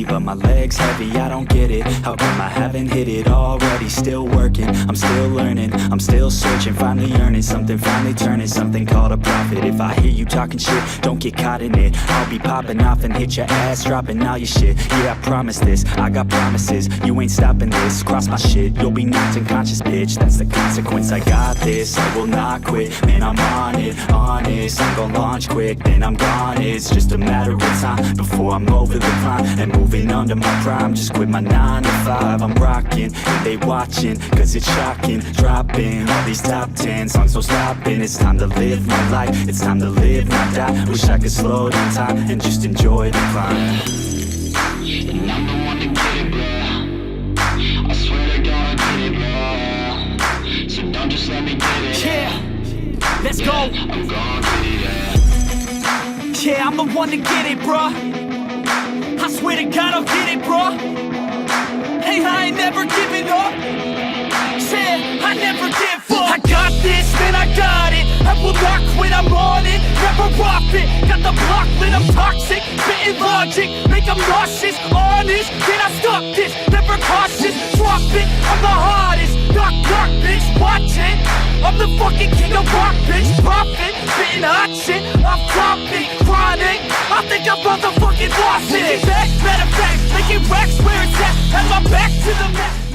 but my legs heavy, I don't get it. How come I haven't hit it already? Still working, I'm still learning, I'm still searching, finally earning something, finally turning something called a profit. If I hear you talking shit, don't get caught in it. I'll be popping off and hit your ass, dropping all your shit. Yeah, I promise this, I got promises, you ain't stopping this. Cross my shit, you'll be knocked unconscious, bitch. That's the consequence, I got this, I will not quit. Man, I'm on it, honest, I'm gon' launch quick, then I'm gone. It's just a matter of time before I'm over the climb and moving under my prime. Just quit my 9 to 5, I'm rocking, and they watching, cause it's shocking. Dropping all these top 10 songs, so stopping. It's time to live my life, it's time to live, not die. Wish I could slow down time and just enjoy the climb. And I'm the one to get it, bro. I swear to God I get it, bro. So don't just let me get it. Yeah, let's go. I'm gonna get it, yeah, I'm the one to get it, bro. I swear to God I'll get it, bro. Hey, I ain't never giving up. Yeah, I never give up. I got this, man, I got it. I will not quit, I'm on it. Never off it. Got the block lit, I'm toxic. Spitting logic, make them nauseous. Honest, can I stop this? Never cautious, drop it. I'm the hardest. Knock, knock, bitch, watch it. I'm the fucking king of rock, bitch. Profit, spitting hot shit. I'm topic, chronic. I think I'm motherfucking lost it. Back, matter of fact, making racks where it's at. Have my back to the mat.